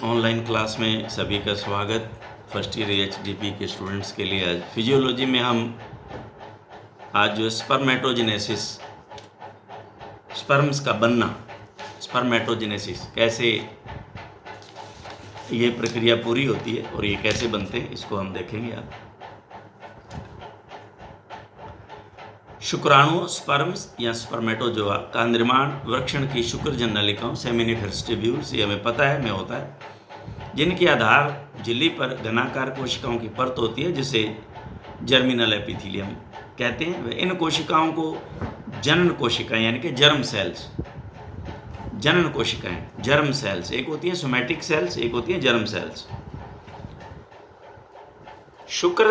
Online class में सभी का स्वागत। फर्स्ट ईयर एचडीपी के स्टूडेंट्स के लिए आज फिजियोलॉजी में हम आज जो स्पर्मेटोजेनेसिस, स्पर्म्स का बनना, स्पर्मेटोजेनेसिस कैसे ये प्रक्रिया पूरी होती है और ये कैसे बनते हैं इसको हम देखेंगे। आप शुक्राणु स्पर्म्स या स्पर्मेटोजोआ का निर्माण वृक्षण की शुक्रजन नलिकाओं सेमिनिफेरस ट्यूब्यूल्स, ये हमें पता है में होता है, जिनकी आधार झिल्ली पर घनाकार कोशिकाओं की परत होती है जिसे जर्मिनल एपिथेलियम कहते हैं। इन कोशिकाओं को जनन कोशिकाएं यानी कि जर्म सेल्स, जनन कोशिकाएं जर्म सेल्स, एक होती है सोमैटिक सेल्स, एक होती है जर्म सेल्स। शुक्र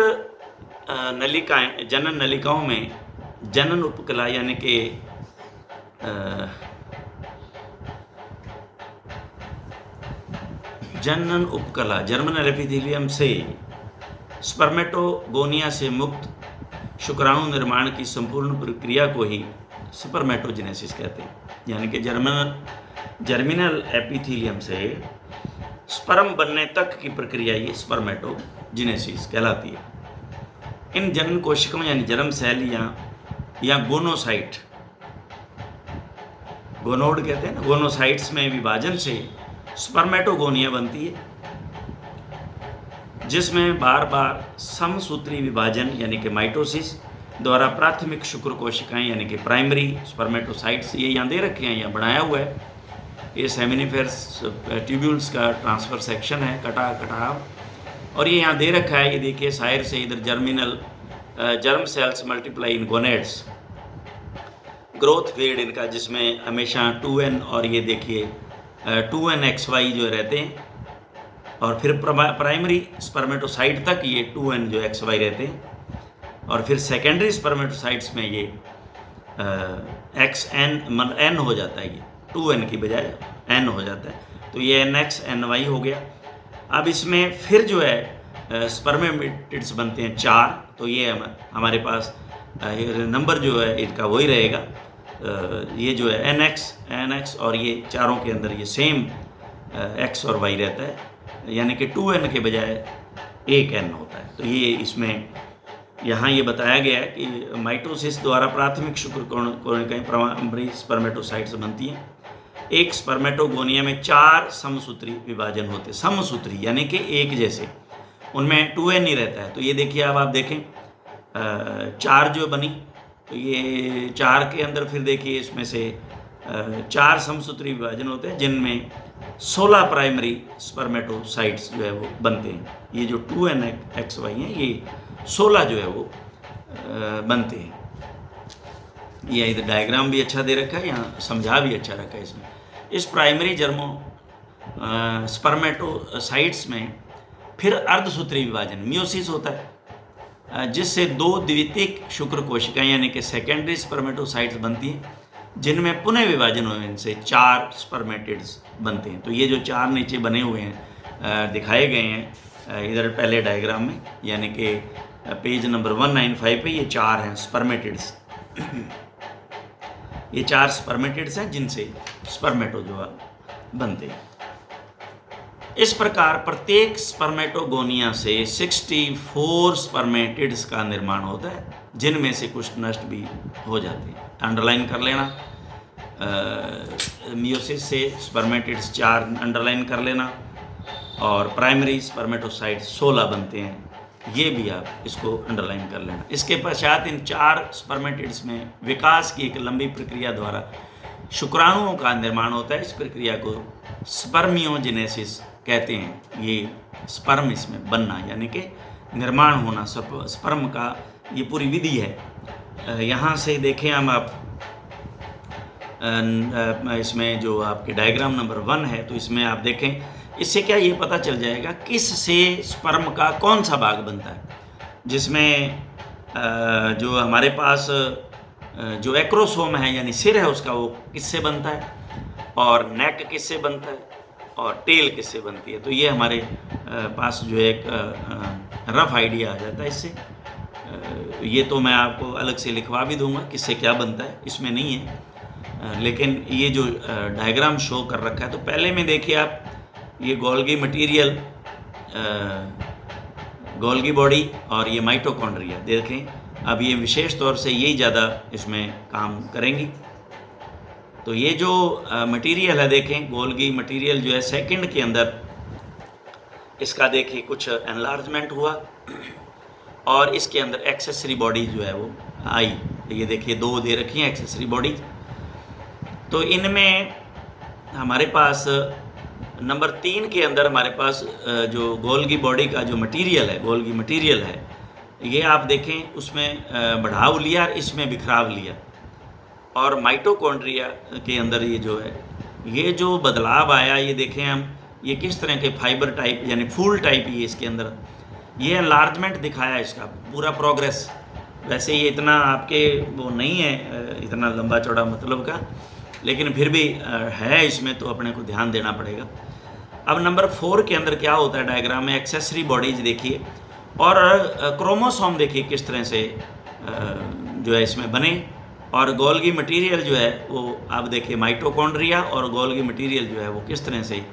नलिकाएं, जनन नलिकाओं में जनन उपकला यानी कि जनन उपकला जर्मिनल एपिथेलियम से स्पर्मेटोगोनिया से मुक्त शुक्राणु निर्माण की संपूर्ण प्रक्रिया को ही स्पर्मेटोजेनेसिस कहते हैं। यानी कि जर्मिनल एपिथेलियम से स्पर्म बनने तक की प्रक्रिया ये स्पर्मेटोजेनेसिस कहलाती है। इन जनन कोशिकाओं यानी जर्म सेल या गोनोसाइट, गोनोड कहते हैं ना, गोनोसाइट्स में विभाजन से स्पर्मेटोगोनिया बनती है, जिसमें बार बार समसूत्री विभाजन यानी कि माइटोसिस द्वारा प्राथमिक शुक्र कोशिकाएं यानी कि प्राइमरी स्पर्मेटोसाइट्स, ये यहाँ दे रखे हैं, यहाँ बनाया हुआ है, ये सेमिनिफेरस ट्यूब्यूल्स का ट्रांसफर सेक्शन है, कटाव, और ये यहाँ दे रखा है, ये देखिए साइड से इधर germ cells multiply in gonads, growth period इनका जिसमें हमेशा 2n और ये देखिए 2nxy जो रहते हैं, और फिर प्राइमरी स्पर्मेटोसाइट तक ये 2n जो xy रहते हैं, और फिर सेकेंडरी स्पर्मेटोसाइट्स में ये xn मतलब n हो जाता है, ये 2n की बजाय n हो जाता है, तो ये nx ny हो गया। अब इसमें फिर जो है स्पर्मेटिड्स बनते हैं 4, तो ये हमारे पास नंबर जो है इनका वही रहेगा, ये जो है nx और ये चारों के अंदर ये सेम x और y रहता है, यानी कि 2n के बजाय 1n होता है। तो ये इसमें यहाँ ये बताया गया है कि माइटोसिस द्वारा प्राथमिक शुक्र कोशिकाएं प्राइमरी स्पर्मेटोसाइट्स बनती हैं। एक स्पर्मेटोगोनिया में 4 समसूत्री विभाजन होते हैं, समसूत्री यानी कि एक जैसे, उनमें 2n ही रहता है। तो ये देखिए, अब आप देखें 4 जो बनी, तो ये 4 के अंदर फिर देखिए इसमें से 4 समसूत्री विभाजन होते हैं जिनमें 16 प्राइमरी स्पर्मेटोसाइट्स जो है वो बनते हैं। ये जो 2nxy हैं ये 16 जो है वो बनते हैं। ये इधर डायग्राम भी अच्छा दे रखा है, यहाँ समझा भी अच्छा रखा है इसमें। इस प्राइमरी स्पर्मेटोसाइट्स में फिर अर्धसूत्री विभाजन मियोसिस होता है, जिससे 2 द्वितीयक शुक्र कोशिकाएं यानी कि सेकेंडरी स्पर्मेटोसाइट्स बनती हैं, जिनमें पुनः विभाजन हुए इनसे 4 स्पर्मेटिड्स बनते हैं। तो ये जो 4 नीचे बने हुए हैं दिखाए गए हैं इधर पहले डायग्राम में, यानी कि पेज नंबर 195 पे ये 4 हैं स्पर्मेटिड्स। ये 4 स्पर्मेटिड्स हैं जिनसे स्पर्मेटोजोआ बनते हैं। इस प्रकार प्रत्येक स्पर्मेटोगोनिया से 64 स्पर्मेटिड्स का निर्माण होता है, जिनमें से कुछ नष्ट भी हो जाते हैं। अंडरलाइन कर लेना, मियोसिस से स्पर्मेटिड्स 4 अंडरलाइन कर लेना, और प्राइमरी स्पर्मेटोसाइट्स 16 बनते हैं, ये भी आप इसको अंडरलाइन कर लेना। इसके पश्चात इन 4 स्पर्मेटिड्स में विकास की एक लंबी प्रक्रिया द्वारा शुक्राणुओं का निर्माण होता है। इस प्रक्रिया को स्पर्मियोजेनेसिस कहते हैं। ये स्पर्म इसमें बनना यानी कि निर्माण होना, स्पर्म का ये पूरी विधि है। यहाँ से देखें हम आप इसमें जो आपके डायग्राम नंबर 1 है, तो इसमें आप देखें, इससे क्या ये पता चल जाएगा किस से स्पर्म का कौन सा भाग बनता है, जिसमें जो हमारे पास जो एक्रोसोम है यानी सिर है उसका, वो किससे बनता है, और नेक किससे बनता है, और टेल किससे बनती है। तो ये हमारे पास जो एक रफ आइडिया आ जाता है इससे। ये तो मैं आपको अलग से लिखवा भी दूंगा किससे क्या बनता है, इसमें नहीं है, लेकिन ये जो डायग्राम शो कर रखा है, तो पहले में देखिए आप ये गोल्गी मटेरियल, गोल्गी बॉडी और ये माइटोकॉन्ड्रिया। देखें अब ये विशेष तौर से यही ज़्यादा इसमें काम करेंगी। तो ये जो मटेरियल है, देखें गोल्गी मटेरियल जो है सेकंड के अंदर इसका देखिए कुछ एनलार्जमेंट हुआ और इसके अंदर एक्सेसरी बॉडी जो है वो आई। ये देखिए दो दे रखी हैं एक्सेसरी बॉडी। तो इनमें हमारे पास नंबर 3 के अंदर हमारे पास जो गोल्गी बॉडी का जो मटेरियल है, गोल्गी मटेरियल है, ये आप देखें उसमें बढ़ाव लिया, इसमें बिखराव लिया। और माइटोकॉन्ड्रिया के अंदर ये जो है, ये जो बदलाव आया, ये देखें हम, ये किस तरह के फाइबर टाइप यानी फूल टाइप ये इसके अंदर ये एनलार्जमेंट दिखाया इसका पूरा प्रोग्रेस। वैसे ये इतना आपके वो नहीं है इतना लंबा चौड़ा मतलब का, लेकिन फिर भी है इसमें, तो अपने को ध्यान देना पड़ेगा। अब नंबर 4 के अंदर क्या होता है डायग्राम में, एक्सेसरी बॉडीज देखिए और क्रोमोसोम देखिए किस तरह से जो है इसमें बने। और गोल्गी मटेरियल जो है वो आप देखिए माइटोकॉन्ड्रिया और गोल्गी मटेरियल जो है वो किस तरह से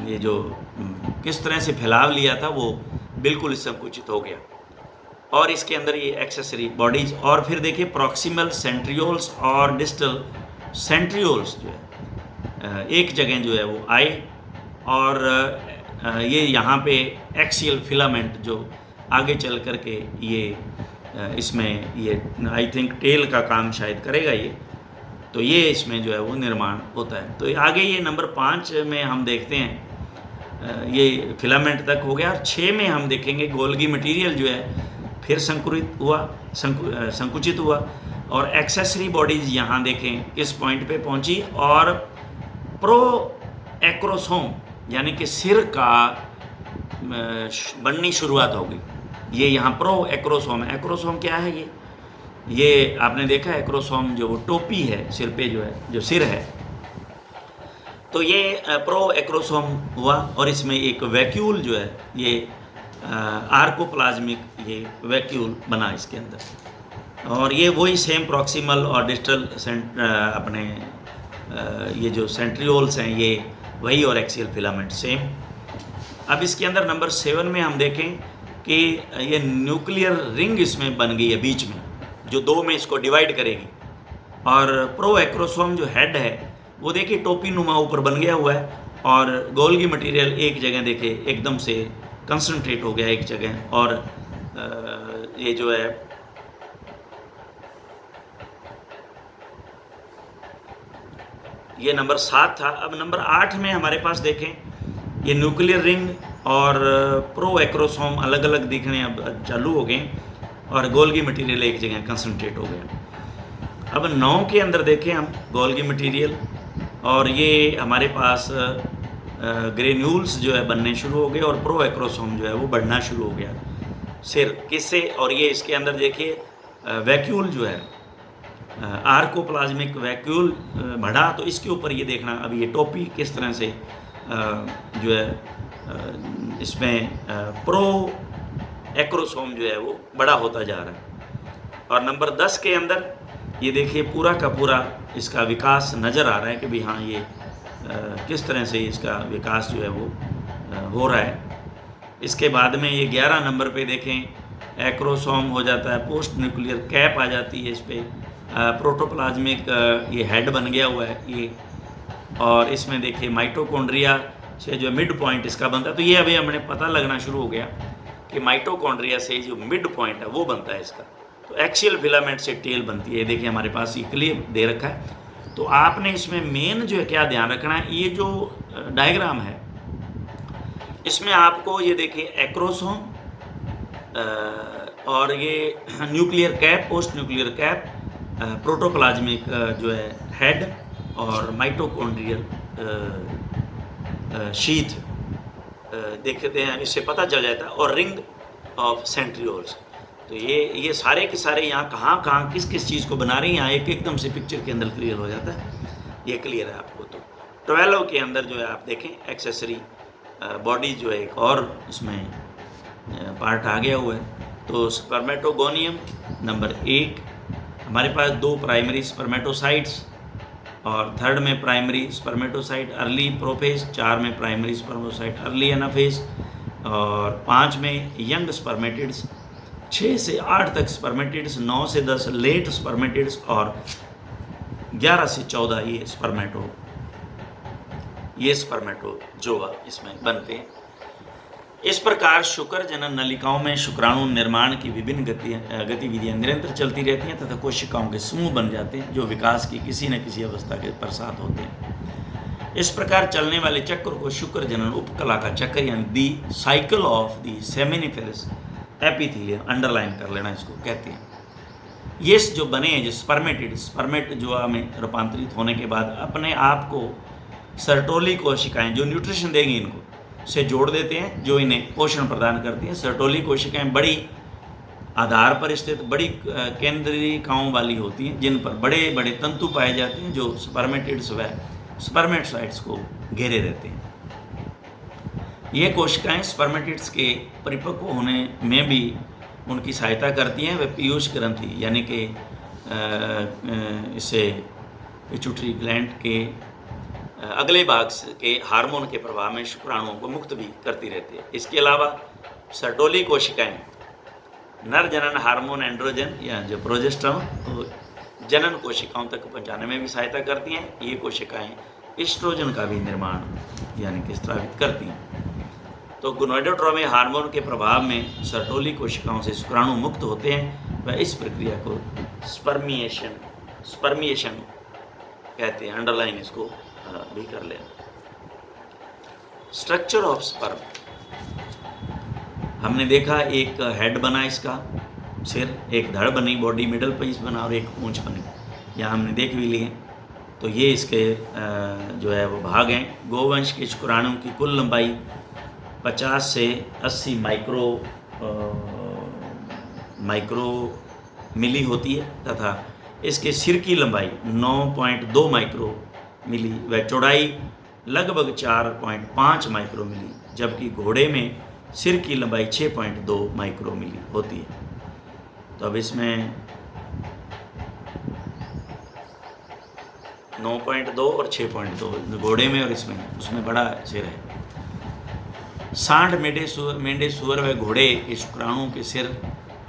ये जो किस तरह से फैलाव लिया था वो बिल्कुल संकुचित हो गया। और इसके अंदर ये एक्सेसरी बॉडीज, और फिर देखिए प्रॉक्सिमल सेंट्रियोल्स और डिस्टल सेंट्रियोल्स जो है एक जगह जो है वो आए। और ये यहाँ पे एक्सियल फिलामेंट जो आगे चल कर के ये इसमें ये आई थिंक टेल का काम शायद करेगा ये, तो ये इसमें जो है वो निर्माण होता है। तो आगे ये नंबर 5 में हम देखते हैं ये फिलामेंट तक हो गया। और 6 में हम देखेंगे गोल्गी मटेरियल जो है फिर संकुचित हुआ और एक्सेसरी बॉडीज यहाँ देखें किस पॉइंट पे पहुँची। और प्रो एक्रोसोम यानी कि सिर का बननी शुरुआत हो गई। ये यहाँ प्रो एक्रोसोम है। एक्रोसोम क्या है ये आपने देखा है एक्रोसोम जो टोपी है सिर पे जो है, जो सिर है, तो ये प्रो एक्रोसोम हुआ। और इसमें एक वैक्यूल जो है ये आर्कोप्लाज्मिक ये वैक्यूल बना इसके अंदर। और ये वही सेम प्रॉक्सिमल और डिस्टल अपने ये जो सेंट्रियोल्स हैं ये वही, और एक्सियल फिलामेंट सेम। अब इसके अंदर नंबर 7 में हम देखें कि ये न्यूक्लियर रिंग इसमें बन गई है बीच में, जो 2 में इसको डिवाइड करेगी। और प्रो एक्रोसोम जो हेड है वो देखिए टोपी नुमा ऊपर बन गया हुआ है। और गोल्गी मटेरियल एक जगह देखे एकदम से कंसंट्रेट हो गया एक जगह। और ये जो है ये नंबर 7 था। अब नंबर 8 में हमारे पास देखें ये न्यूक्लियर रिंग और प्रो एक्रोसोम अलग अलग दिखने अब चालू हो गए और गोल्गी मटेरियल एक जगह कंसंट्रेट हो गया। अब 9 के अंदर देखें हम गोल्गी मटेरियल और ये हमारे पास ग्रेन्यूल्स जो है बनने शुरू हो गए और प्रो एक्रोसोम जो है वो बढ़ना शुरू हो गया सिर किससे। और ये इसके अंदर देखिए वैक्यूल जो है आर्कोप्लाज्मिक वैक्यूल बढ़ा, तो इसके ऊपर ये देखना अब ये टोपी किस तरह से जो है इसमें प्रो एक्रोसोम जो है वो बड़ा होता जा रहा है। और नंबर 10 के अंदर ये देखिए पूरा का पूरा इसका विकास नज़र आ रहा है कि भी हाँ ये किस तरह से इसका विकास जो है वो हो रहा है। इसके बाद में ये 11 नंबर पे देखें एक्रोसोम हो जाता है, पोस्ट न्यूक्लियर कैप आ जाती है इस पर, प्रोटोप्लाज्मिक ये हेड बन गया हुआ है ये। और इसमें देखिए माइटोकॉन्ड्रिया से जो मिड पॉइंट इसका बनता है। तो ये अभी हमने पता लगना शुरू हो गया कि माइटोकॉन्ड्रिया से जो मिड पॉइंट है वो बनता है इसका। तो एक्सियल फिलामेंट से टेल बनती है। देखिए हमारे पास ये क्लियर दे रखा है। तो आपने इसमें मेन जो है क्या ध्यान रखना है, ये जो डायग्राम है इसमें आपको ये देखिए एक्रोसोम और ये nuclear cap, post nuclear cap, protoplasmic जो है हेड और माइटोकॉन्ड्रियल शीथ देखते हैं, इससे पता चल जाता है। और रिंग ऑफ सेंट्रियोल्स। तो ये सारे के सारे यहाँ कहाँ किस किस चीज़ को बना रही हैं यहाँ एक एकदम से पिक्चर के अंदर क्लियर हो जाता है। ये क्लियर है आपको। तो 12 के अंदर जो है आप देखें एक्सेसरी बॉडी जो है एक और इसमें पार्ट आ गया हुआ है। तो स्पर्मेटोगोनियम नंबर 1, हमारे पास 2 प्राइमरी स्पर्मेटोसाइट्स और थर्ड में प्राइमरी स्पर्मेटोसाइट अर्ली प्रोफेज, 4 में प्राइमरी स्पर्मेटोसाइट अर्ली एनाफेज, और 5 में यंग स्पर्मेटिड्स, 6 से 8 तक स्पर्मेटिड्स, 9 से 10 लेट स्पर्मेटिड्स और 11 से 14 ये स्पर्मेटोजोआ इसमें बनते हैं। इस प्रकार शुक्र जनन नलिकाओं में शुक्राणु निर्माण की विभिन्न गतिविधियां निरंतर चलती रहती हैं तथा कोशिकाओं के समूह बन जाते हैं जो विकास की किसी न किसी अवस्था के पश्चात होते हैं। इस प्रकार चलने वाले चक्र को शुक्र जनन उपकला का चक्र यानी the cycle of the seminiferous epithelium, underline कर लेना, इसको कहते हैं। ये जो बने हैं जो स्पर्मेटोजोआ में रूपांतरित होने के बाद अपने आप को सर्टोली कोशिकाएं जो न्यूट्रिशन देंगी इनको से जोड़ देते हैं, जो इन्हें पोषण प्रदान करती हैं। सर्टोली कोशिकाएं बड़ी आधार पर स्थित बड़ी केंद्रिकाओं वाली होती हैं जिन पर बड़े बड़े तंतु पाए जाते हैं जो स्पर्मेटिड्स व स्पर्मेटोसाइट्स को घेरे रहते हैं। ये कोशिकाएं स्पर्मेटिड्स के परिपक्व होने में भी उनकी सहायता करती हैं। वे पीयूष ग्रंथि यानी कि इससे पिट्यूटरी ग्लैंड के अगले भाग के हार्मोन के प्रभाव में शुक्राणुओं को मुक्त भी करती रहती है। इसके अलावा सर्टोली कोशिकाएं नर जनन हार्मोन एंड्रोजन या जो प्रोजेस्टेरोन को जनन कोशिकाओं तक पहुंचाने में भी सहायता करती हैं। ये कोशिकाएं एस्ट्रोजन का भी निर्माण यानी कि स्रावित करती हैं। तो गोनाडोट्रोपिक हार्मोन के प्रभाव में सर्टोली कोशिकाओं से शुक्राणु मुक्त होते हैं व इस प्रक्रिया को स्पर्मिएशन कहते हैं। अंडरलाइन इसको भी कर लेना। स्ट्रक्चर ऑफ स्पर्म, हमने देखा एक हेड बना, इसका सिर, एक धड़ बनी, बॉडी मिडल पीस बना और एक पूंछ बनी, यहाँ हमने देख भी लिए। तो ये इसके जो है वो भाग हैं। गोवंश के शुक्राणु की कुल लंबाई 50 से 80 माइक्रो मिली होती है तथा इसके सिर की लंबाई 9.2 माइक्रो मिली व चौड़ाई लगभग 4.5 माइक्रो मिली, जबकि घोड़े में सिर की लंबाई 6.2 माइक्रो मिली होती है। तो अब इसमें 9.2 और 6.2 घोड़े में और इसमें उसमें बड़ा सिर है। सांड, मेंढे, सुअर व घोड़े के शुक्राणुओं के सिर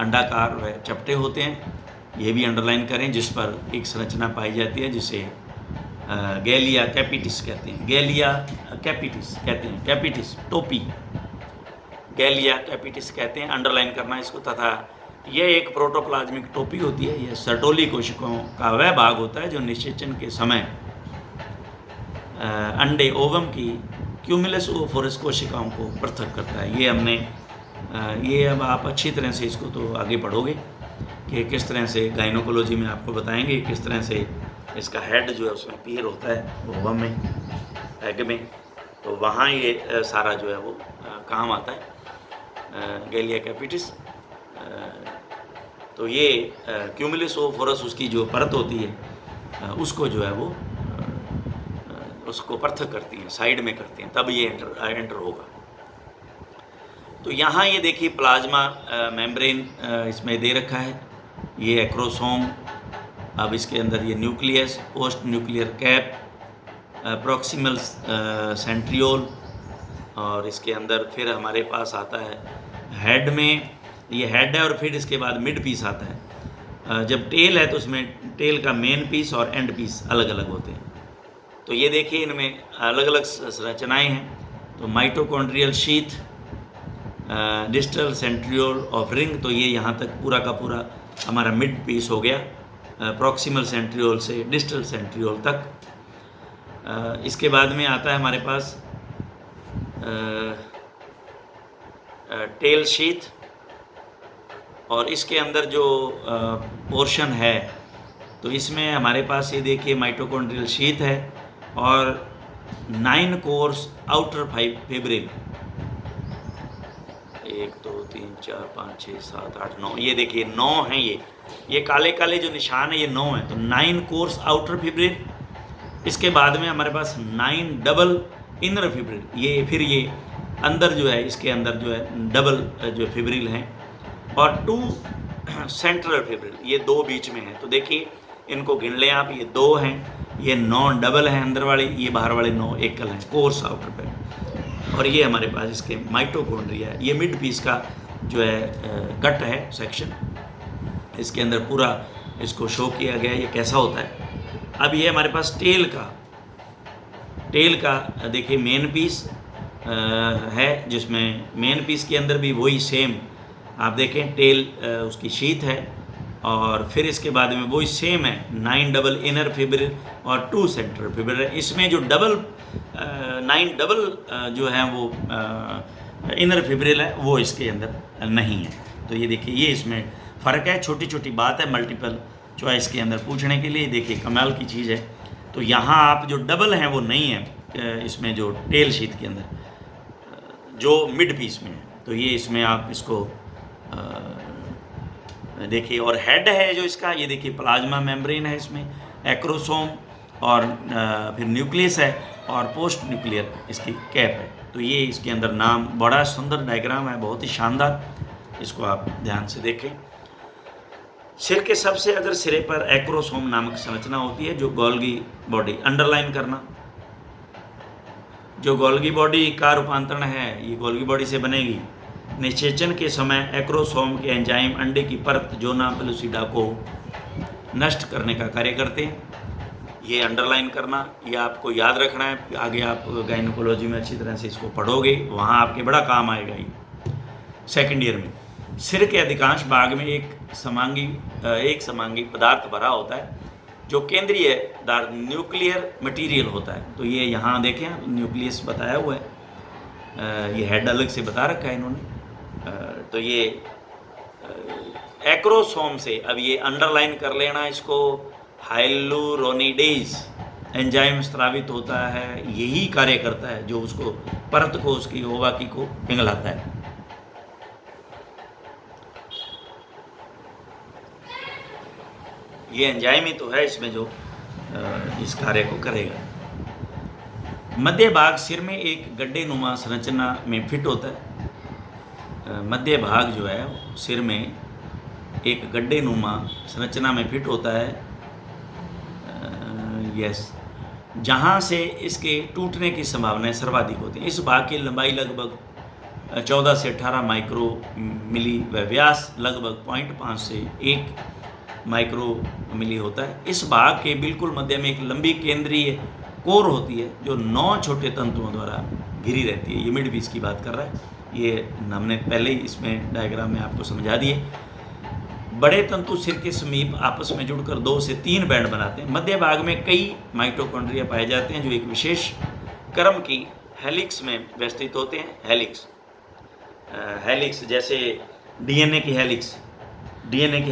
अंडाकार व चपटे होते हैं। ये भी अंडरलाइन करें, जिस पर एक संरचना पाई जाती है जिसे गैलिया कैपिटिस कहते हैं। गैलिया कैपिटिस कहते हैं, कैपिटिस टोपी, गैलिया कैपिटिस कहते हैं, अंडरलाइन करना इसको। तथा यह एक प्रोटोप्लाज्मिक टोपी होती है। यह सर्टोली कोशिकाओं का वह भाग होता है जो निषेचन के समय अंडे ओवम की क्यूमुलस ओफोरस कोशिकाओं को पृथक करता है। ये हमने ये अब आप अच्छी तरह से इसको तो आगे पढ़ोगे कि किस तरह से गाइनोकोलॉजी में आपको बताएंगे किस तरह से इसका हेड जो है उसमें पीर होता है ओवम में, एग में, तो वहाँ ये सारा जो है वो काम आता है गैलिया कैपिटिस। तो ये क्यूमुलस ओफोरस उसकी जो परत होती है उसको जो है वो उसको पृथक करती हैं, साइड में करती हैं, तब ये एंटर होगा। तो यहाँ ये देखिए प्लाज्मा मेम्ब्रेन इसमें दे रखा है, ये एक्रोसोम, अब इसके अंदर ये nucleus, post nuclear cap, proximal centriole, और इसके अंदर फिर हमारे पास आता है हेड में, ये हेड है और फिर इसके बाद मिड पीस आता है। जब टेल है तो उसमें टेल का मेन पीस और एंड पीस अलग अलग होते हैं। तो ये देखिए इनमें अलग अलग संरचनाएँ हैं। तो mitochondrial sheath, distal centriole of ring, तो ये यहाँ तक पूरा का पूरा हमारा मिड पीस हो गया, प्रॉक्सिमल सेंट्रियोल से डिस्टल सेंट्रियोल तक। इसके बाद में आता है हमारे पास टेल शीथ, और इसके अंदर जो पोर्शन है तो इसमें हमारे पास ये देखिए माइटोकॉन्ड्रियल शीथ है और 9 कोर्स आउटर फिब्रिल, 1 2 3 4 5 6 7 8 9, ये देखिए 9 हैं। ये काले काले जो निशान है ये 9 है। तो 9 कोर्स आउटर फिब्रिल, इसके बाद में हमारे पास 9 डबल इनर फिब्रिल, ये फिर ये अंदर जो है इसके अंदर जो है डबल जो फिब्रिल हैं, और 2 सेंट्रल फिब्रिल, ये 2 बीच में हैं। तो देखिए इनको गिन लें आप, ये 2 हैं ये 9 डबल है अंदर वाले, ये बाहर वाले 9 एकल हैं कोर्स आउटर पे। और ये हमारे पास इसके माइटोकॉन्ड्रिया है। ये मिड पीस का जो है कट है सेक्शन, इसके अंदर पूरा इसको शो किया गया है ये कैसा होता है। अब ये हमारे पास टेल का देखिए मेन पीस है, जिसमें मेन पीस के अंदर भी वही सेम आप देखें टेल उसकी शीथ है, और फिर इसके बाद में वही सेम है 9 डबल इनर फिब्रिल और 2 सेंट्रल फिब्रिल है। इसमें जो 9 डबल जो है वो इनर फिब्रिल है वो इसके अंदर नहीं है। तो ये देखिए ये इसमें फ़र्क है, छोटी छोटी बात है मल्टीपल चॉइस के अंदर पूछने के लिए। देखिए कमाल की चीज़ है। तो यहाँ आप जो डबल हैं वो नहीं है इसमें जो टेल शीट के अंदर जो मिड पीस में है। तो ये इसमें आप इसको देखिए, और हेड है जो इसका, ये देखिए प्लाज्मा मेम्ब्रेन है इसमें, एक्रोसोम और फिर न्यूक्लियस है और पोस्ट न्यूक्लियर इसकी कैप है। तो ये इसके अंदर नाम, बड़ा सुंदर डायग्राम है, बहुत ही शानदार, इसको आप ध्यान से देखें। सिर के सबसे अगर सिरे पर एक्रोसोम नामक संरचना होती है जो गोल्गी बॉडी, अंडरलाइन करना, जो गोल्गी बॉडी का रूपांतरण है ये गोल्गी बॉडी से बनेगी। निषेचन के समय एक्रोसोम के एंजाइम अंडे की परत जोना पेलुसिडा को नष्ट करने का कार्य करते हैं। ये अंडरलाइन करना, ये आपको याद रखना है, आगे आप गायनोकोलॉजी में अच्छी तरह से इसको पढ़ोगे, वहाँ आपके बड़ा काम आएगा ये सेकेंड ईयर में। सिर के अधिकांश भाग में एक समांगी पदार्थ भरा होता है जो केंद्रीय न्यूक्लियर मटेरियल होता है। तो ये यहाँ देखें न्यूक्लियस बताया हुआ है, ये हेड अलग से बता रखा है इन्होंने। तो ये एक्रोसोम से, अब ये अंडरलाइन कर लेना इसको, हाइलुरोनिडेज एंजाइम स्रावित होता है, यही कार्य करता है जो उसको परत को उसकी ओवाकी को पिघलाता है। ये एंजाइम ही तो है इसमें जो इस कार्य को करेगा। मध्य भाग सिर में एक गड्ढे नुमा संरचना में फिट होता है। मध्य भाग जो है सिर में एक गड्ढे नुमा संरचना में फिट होता है, यस, जहाँ से इसके टूटने की संभावनाएं सर्वाधिक होती हैं। इस भाग की लंबाई लगभग 14 से 18 माइक्रो मिली व व्यास लगभग 0.5 से 1 माइक्रो मिली होता है। इस भाग के बिल्कुल मध्य में एक लंबी केंद्रीय कोर होती है जो 9 छोटे तंतुओं द्वारा घिरी रहती है। ये मिड पीस की बात कर रहा है, ये हमने पहले ही इसमें डायग्राम में आपको समझा दिए। बड़े तंतु सिर के समीप आपस में जुड़कर 2 से 3 बैंड बनाते हैं। मध्य भाग में कई माइटोकॉन्ड्रिया पाए जाते हैं जो एक विशेष क्रम की हेलिक्स में व्यवस्थित होते हैं। हेलिक्स जैसे डीएनए की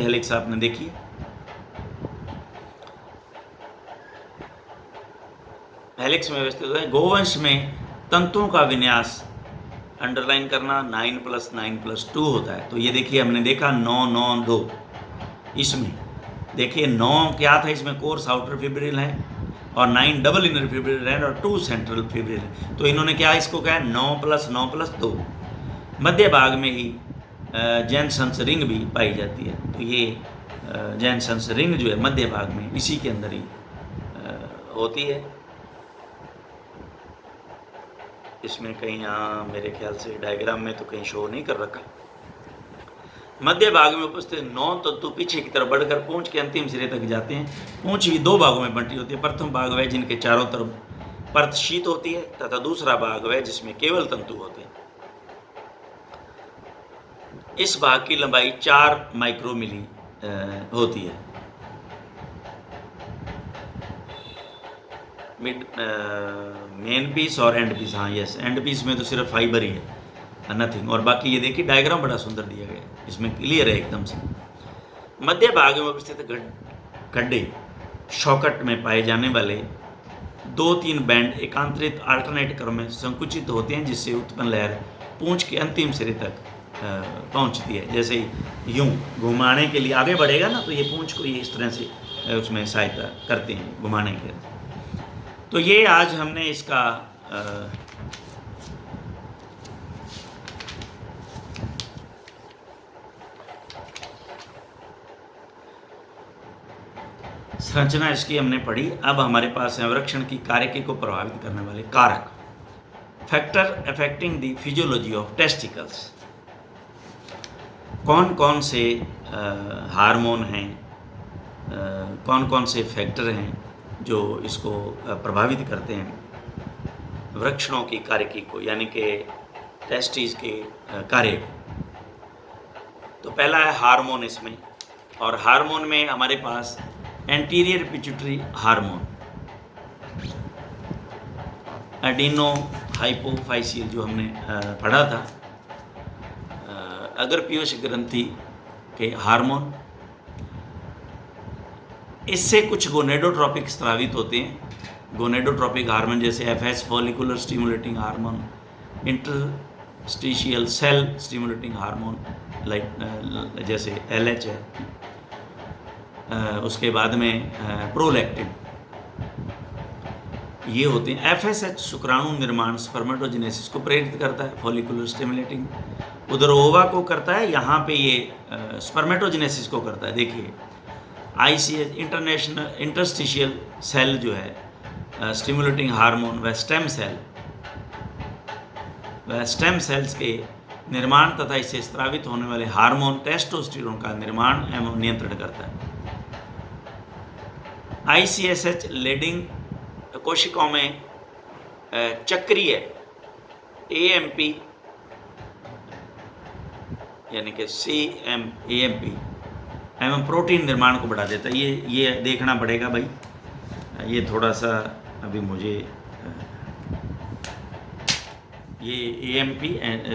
हेलिक्स आपने देखी। हेलिक्स में व्यवस्थित होता है। गोवंश में तंतुओं का विन्यास अंडरलाइन करना 9 + 9 + 2 होता है। तो ये देखिए हमने देखा 9 9 2, इसमें देखिए 9 क्या था, इसमें कोर्स आउटर फिब्रिल है और 9 डबल इनर फिब्रिल है और 2 सेंट्रल फिब्रिल है। तो इन्होंने क्या इसको कहा 9 + 9 + 2। मध्य भाग में ही जैनसन्स रिंग भी पाई जाती है। तो ये जैनसन्स रिंग जो है मध्य भाग में इसी के अंदर ही होती है। इसमें कहीं यहाँ मेरे ख्याल से डायग्राम में तो कहीं शो नहीं कर रखा। मध्य भाग में उपस्थित 9 तंतु पीछे की तरफ बढ़कर पूंछ के अंतिम सिरे तक जाते हैं। पूंछ भी 2 भागों में बंटी होती है। प्रथम भाग वह जिनके चारों तरफ परत शीत होती है तथा दूसरा भाग वह जिसमें केवल तंतु होते हैं। इस भाग की लंबाई 4 माइक्रोमिली होती है। मेन पीस और एंड पीस, हाँ यस, एंड पीस में तो सिर्फ फाइबर ही है, नथिंग। और बाकी ये देखिए डायग्राम बड़ा सुंदर दिया गया है, इसमें क्लियर है एकदम से। मध्य भाग में उपस्थित गड्ढे शॉकट में पाए जाने वाले 2-3 बैंड एकांतरित अल्टरनेट क्रम में संकुचित होते हैं, जिससे उत्पन्न लहर पूंछ के अंतिम सिरे तक पहुंचती है। जैसे यूं घुमाने के लिए आगे बढ़ेगा ना, तो ये पूंछ को ये इस तरह से उसमें सहायता करते हैं घुमाने के। तो ये आज हमने इसका संरचना इसकी हमने पढ़ी। अब हमारे पास है वृक्षण की कार्यकी को प्रभावित करने वाले कारक, factor affecting the physiology of testicles. कौन कौन से हार्मोन हैं, कौन कौन से फैक्टर हैं जो इसको प्रभावित करते हैं वृक्षणों की कार्यकी को, यानी कि टेस्टिस के कार्य को। तो पहला है हार्मोन इसमें, और हार्मोन में हमारे पास एंटीरियर पिट्यूटरी हार्मोन, एडिनो हाइपोफाइसियल जो हमने पढ़ा था, अग्रपीयूष ग्रंथि के हार्मोन। इससे कुछ गोनेडोट्रोपिक स्रावित होते हैं। गोनेडोट्रोपिक हार्मोन जैसे FS follicular stimulating hormone, interstitial cell stimulating hormone like जैसे एलएच है, उसके बाद में प्रोलैक्टिन, ये होते हैं। एफएसएच शुक्राणु निर्माण स्पर्मेटोजेनेसिस को प्रेरित करता है, फॉलिकुलर स्टिमुलेटिंग। उधर ओवा को करता है, यहाँ पे ये स्पर्मेटोजेनेसिस को करता है। देखिए आईसीएच इंटरनेशनल इंटरस्टिशियल सेल जो है स्टिमुलेटिंग हार्मोन, वह स्टेम सेल्स के निर्माण तथा इससे स्रावित होने वाले हार्मोन टेस्टोस्टेरोन का निर्माण एवं नियंत्रण करता है। आईसीएसएच लीडिंग कोशिकाओं में चक्रीय एएमपी यानी कि CMAMP एवं प्रोटीन निर्माण को बढ़ा देता है। ये देखना पड़ेगा भाई, ये थोड़ा सा अभी मुझे ये AMP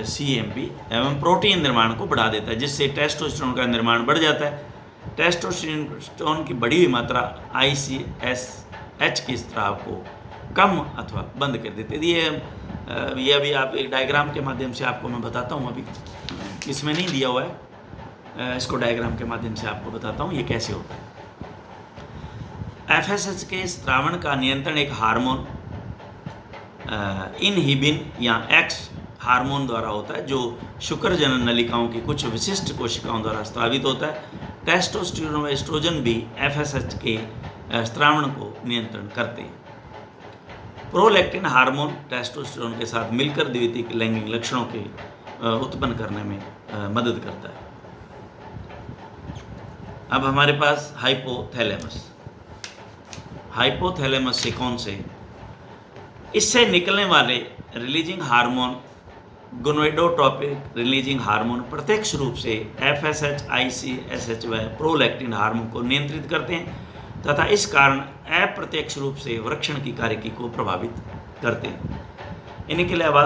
CMP एवं प्रोटीन निर्माण को बढ़ा देता है, जिससे टेस्टोस्टेरोन का निर्माण बढ़ जाता है। टेस्टोस्टेरोन की बढ़ी हुई मात्रा ICSH के स्राव को कम अथवा बंद कर देते हैं। ये अभी आप एक डायग्राम के माध्यम से आपको मैं बताता हूँ, अभी इसमें नहीं दिया हुआ है, इसको डायग्राम के माध्यम से आपको बताता हूँ ये कैसे होता है। एफएसएच के स्रावण का नियंत्रण एक हार्मोन इनहिबिन या एक्स हार्मोन द्वारा होता है, जो शुक्र जनन नलिकाओं की कुछ विशिष्ट कोशिकाओं द्वारा स्रावित होता है। टेस्टोस्टेरोन व एस्ट्रोजन भी एफएसएच के स्रावण को नियंत्रण करते हैं। प्रोलैक्टिन हार्मोन टेस्टोस्टेरोन के साथ मिलकर द्वितीयक लैंगिक लक्षणों के उत्पन्न करने में मदद करता है। अब हमारे पास हाइपोथैलेमस। हाइपोथैलेमस से कौन से, इससे निकलने वाले releasing hormone gonadotropic releasing hormone प्रत्यक्ष रूप से एफएसएच, आईसीएसएच व प्रोलैक्टिन हार्मोन को नियंत्रित करते हैं तथा इस कारण अप्रत्यक्ष रूप से वृक्षण की कार्यकी को प्रभावित करते हैं। इनके अलावा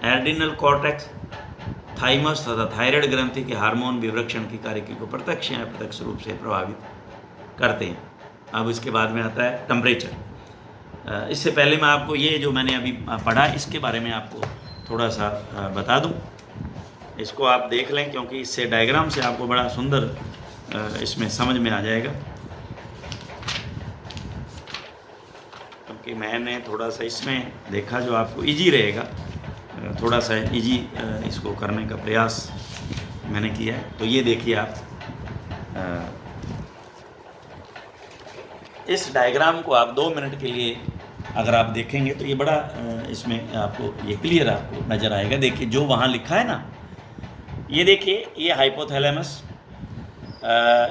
एड्रिनल कॉर्टेक्स, थाइमस तथा थायराइड ग्रंथि के हार्मोन भी वृक्षण की कार्यकी को प्रत्यक्ष या अप्रत्यक्ष रूप से प्रभावित करते हैं। अब इसके बाद में आता है टेम्परेचर। इससे पहले मैं आपको ये जो मैंने अभी पढ़ा इसके बारे में आपको थोड़ा सा बता दूं। इसको आप देख लें, क्योंकि इससे डायग्राम से आपको बड़ा सुंदर इसमें समझ में आ जाएगा। क्योंकि मैंने थोड़ा सा इसमें देखा जो आपको इजी रहेगा, थोड़ा सा इजी इसको करने का प्रयास मैंने किया है। तो ये देखिए आप, इस डायग्राम को आप 2 मिनट के लिए अगर आप देखेंगे तो ये बड़ा इसमें आपको ये क्लियर आपको नज़र आएगा। देखिए जो वहाँ लिखा है ना, ये देखिए, ये हाइपोथैलेमस,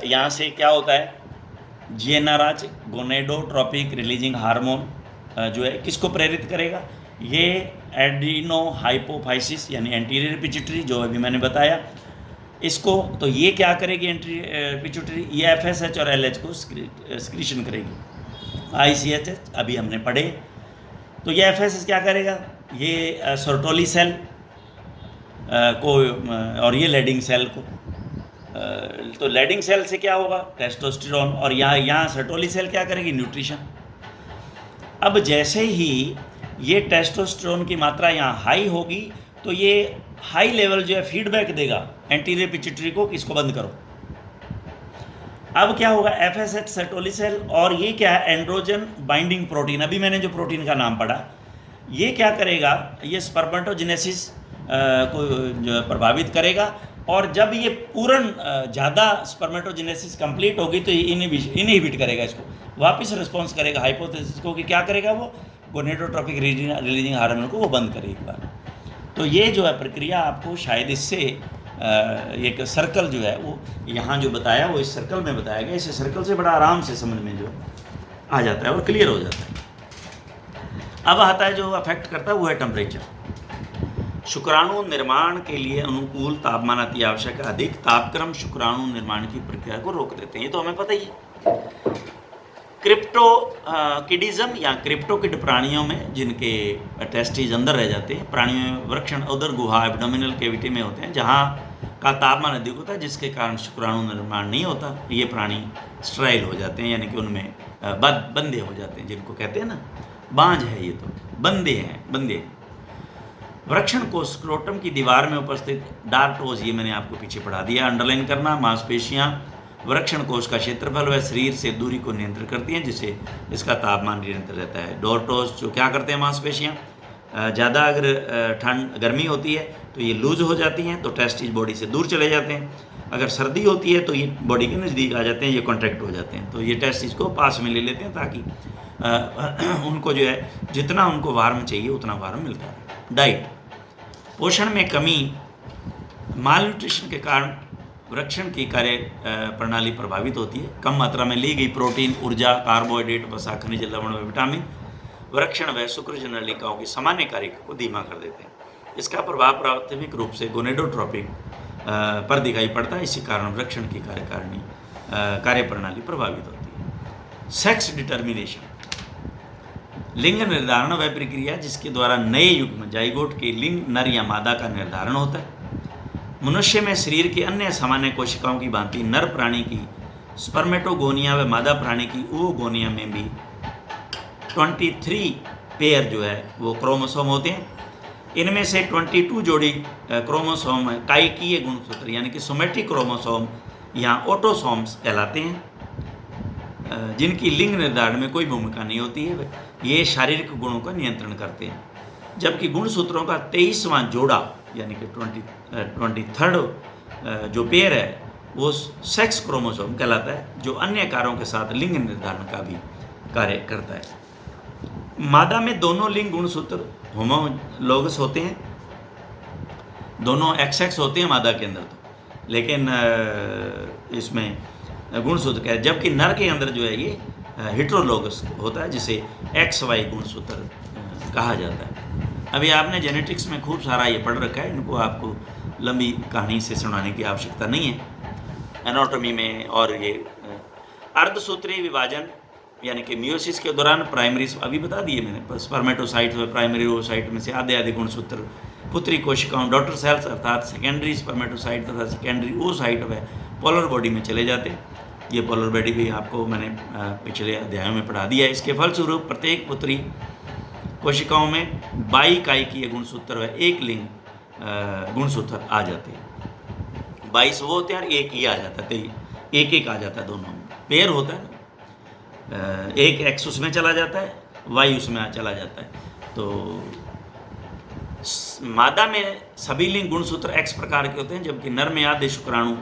यहाँ से क्या होता है, GnRH गोनेडोट्रोपिक रिलीजिंग हार्मोन जो है किसको प्रेरित करेगा, ये एड्रिनो हाइपोफाइसिस यानी एंटीरियर पिट्यूटरी जो अभी मैंने बताया इसको। तो ये क्या करेगी एंटीरियर पिट्यूटरी, ये एफएसएच और एलएच को स्क्रीशन करेगी। आईसीएचएच अभी हमने पढ़े। तो ये एफएसएच क्या करेगा, ये सर्टोली सेल को और ये लेडिंग सेल को, तो लेडिंग सेल से क्या होगा, टेस्टोस्टेरोन, और यहाँ सर्टोली सेल क्या करेगी, न्यूट्रिशन। अब जैसे ही ये टेस्टोस्टेरोन की मात्रा यहाँ हाई होगी तो ये हाई लेवल जो है फीडबैक देगा एंटीरियर पिट्यूटरी को कि इसको बंद करो। अब क्या होगा, एफएसएच सर्टोली सेल, और ये क्या है, एंड्रोजन बाइंडिंग प्रोटीन, अभी मैंने जो प्रोटीन का नाम पढ़ा, ये क्या करेगा, ये स्पर्मेटोजेनेसिस को जो प्रभावित करेगा और जब ये पूर्ण ज़्यादा स्पर्मेटोजेनेसिस कंप्लीट होगी तो ये इनहिबिट करेगा इसको, वापस रिस्पॉन्स करेगा हाइपोथेसिस को कि क्या करेगा वो गोनेडोट्रोपिक रिलीजिंग हार्मोन को वो बंद करे एक बार। तो ये जो है प्रक्रिया आपको शायद इससे एक सर्कल जो है वो यहाँ जो बताया वो इस सर्कल में बताया गया, इस सर्कल से बड़ा आराम से समझ में जो आ जाता है और क्लियर हो जाता है। अब आता है जो अफेक्ट करता है वो है टेम्परेचर। शुक्राणु निर्माण के लिए अनुकूल तापमान अति आवश्यक है। अधिक तापक्रम शुक्राणु निर्माण की प्रक्रिया को रोक देते हैं, ये तो हमें पता ही है। क्रिप्टोकिडिज्म या क्रिप्टोकिड प्राणियों में जिनके टेस्टिस अंदर रह जाते हैं, प्राणियों में वृक्षण उदर गुहा एब्डोमिनल कैविटी में होते हैं जहाँ का तापमान अधिक होता है, जिसके कारण शुक्राणु निर्माण नहीं होता। ये प्राणी स्ट्राइल हो जाते हैं, यानी कि उनमें बंदे हो जाते हैं, जिनको कहते हैं ना बांझ है, ये तो बंदे हैं। वृक्षण को स्क्रोटम की दीवार में उपस्थित डार्टोज, ये मैंने आपको पीछे पढ़ा दिया, अंडरलाइन करना। मांसपेशियां वृक्षण कोश का क्षेत्रफल व शरीर से दूरी को नियंत्रित करती हैं, जिससे इसका तापमान नियंत्रित रहता है। डॉर्टोज जो क्या करते हैं, मांसपेशियां ज़्यादा अगर गर्मी होती है तो ये लूज हो जाती हैं, तो टेस्टिस बॉडी से दूर चले जाते हैं। अगर सर्दी होती है तो ये बॉडी के नज़दीक आ जाते हैं, ये कॉन्ट्रैक्ट हो जाते हैं, तो ये टेस्टिस को पास में ले लेते हैं ताकि उनको जो है जितना उनको वार्म चाहिए उतना वार्म मिलता है। डाइट, पोषण में कमी, माल न्यूट्रिशन के कारण वृक्षण की कार्य प्रणाली प्रभावित होती है। कम मात्रा में ली गई प्रोटीन, ऊर्जा, कार्बोहाइड्रेट, वसा, खनिज, लवण व विटामिन वृक्षण व शुक्र नलिकाओं की सामान्य कार्य को धीमा कर देते हैं। इसका प्रभाव प्राथमिक रूप से गोनेडोट्रोपिक पर दिखाई पड़ता है। इसी कारण वृक्षण की कार्य प्रणाली प्रभावित होती है। सेक्स डिटर्मिनेशन, लिंग निर्धारण वह प्रक्रिया जिसके द्वारा नए युग्म जाइगोट के लिंग नर या मादा का निर्धारण होता है। मनुष्य में शरीर के अन्य सामान्य कोशिकाओं की भांति नर प्राणी की स्पर्मेटोगोनिया व मादा प्राणी की ओगोनिया में भी 23 पेयर जो है वो क्रोमोसोम होते हैं। इनमें से 22 जोड़ी क्रोमोसोम काइकीय गुणसूत्र यानी कि सोमेटिक क्रोमोसोम या ऑटोसोम्स कहलाते हैं, जिनकी लिंग निर्धारण में कोई भूमिका नहीं होती है। ये शारीरिक गुणों का नियंत्रण करते हैं, जबकि गुणसूत्रों का 23वां जोड़ा यानी कि 23rd जो पेयर है वो सेक्स क्रोमोसोम कहलाता है, जो अन्य कार्यों के साथ लिंग निर्धारण का भी कार्य करता है। मादा में दोनों लिंग गुणसूत्र होमोलोगस होते हैं, दोनों XX होते हैं मादा के अंदर तो, लेकिन इसमें गुणसूत्र क्या है, जबकि नर के अंदर जो है ये हेटेरोलोगस होता है, जिसे XY गुणसूत्र कहा जाता है। अभी आपने जेनेटिक्स में खूब सारा ये पढ़ रखा है, इनको आपको लंबी कहानी से सुनाने की आवश्यकता नहीं है। एनाटॉमी में और ये अर्धसूत्रीय विभाजन यानी कि मियोसिस के दौरान प्राइमरी, अभी बता दिए मैंने, स्पर्मेटोसाइट व प्राइमरी ओसाइट में से आधे गुणसूत्र पुत्री कोशिकाओं डॉटर सेल्स अर्थात सेकेंडरी स्पर्मेटोसाइट तथा सेकेंडरी ओसाइट व पोलर बॉडी में चले जाते हैं। ये पोलर बॉडी भी आपको मैंने पिछले अध्यायों में पढ़ा दिया है। इसके फलस्वरूप प्रत्येक पुत्री कोशिकाओं में 22 काइकीय गुणसूत्र व एक लिंग गुणसूत्र आ जाते हैं। 22 वो होते हैं और एक ही आ जाता है, एक आ जाता है, दोनों में पेयर होता है ना, एक X उसमें चला जाता है, Y उसमें चला जाता है। तो मादा में सभी लिंग गुणसूत्र X प्रकार के होते हैं, जबकि नर में आधे शुक्राणु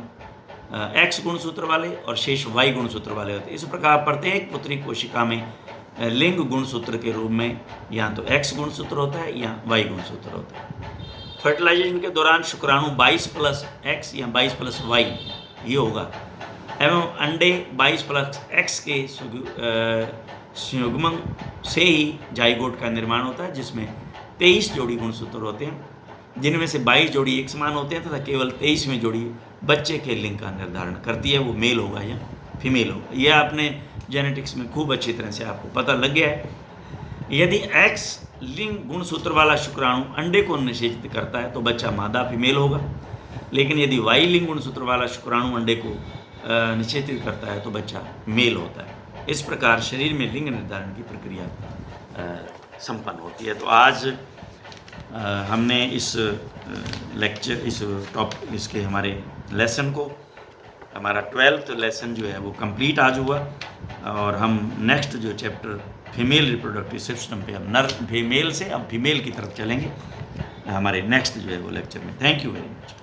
X गुणसूत्र वाले और शेष Y गुणसूत्र वाले होते हैं। इस प्रकार प्रत्येक पुत्री कोशिका में लिंग गुणसूत्र के रूप में या तो X गुणसूत्र होता है या Y गुणसूत्र होता है। फर्टिलाइजेशन के दौरान शुक्राणु 22+X या 22+Y ये होगा एवं अंडे 22+X के संयुग्मन से ही जाइगोट का निर्माण होता है, जिसमें 23 जोड़ी गुणसूत्र होते हैं, जिनमें से 22 जोड़ी एक समान होते हैं तथा केवल 23वीं जोड़ी बच्चे के लिंग का निर्धारण करती है, वो मेल होगा या फीमेल होगा। यह आपने जेनेटिक्स में खूब अच्छी तरह से आपको पता लग गया है। यदि X लिंग गुणसूत्र वाला शुक्राणु अंडे को निषेचित करता है तो बच्चा मादा फीमेल होगा, लेकिन यदि Y लिंग गुणसूत्र वाला शुक्राणु अंडे को निषेचित करता है तो बच्चा मेल होता है। इस प्रकार शरीर में लिंग निर्धारण की प्रक्रिया संपन्न होती है। तो आज हमने इस इसके हमारे लेसन को, हमारा 12th लेसन जो है वो कंप्लीट आज हुआ, और हम नेक्स्ट जो चैप्टर फीमेल रिप्रोडक्टिव सिस्टम पे अब नर फीमेल से अब फीमेल की तरफ चलेंगे हमारे नेक्स्ट जो है वो लेक्चर में। Thank you very much.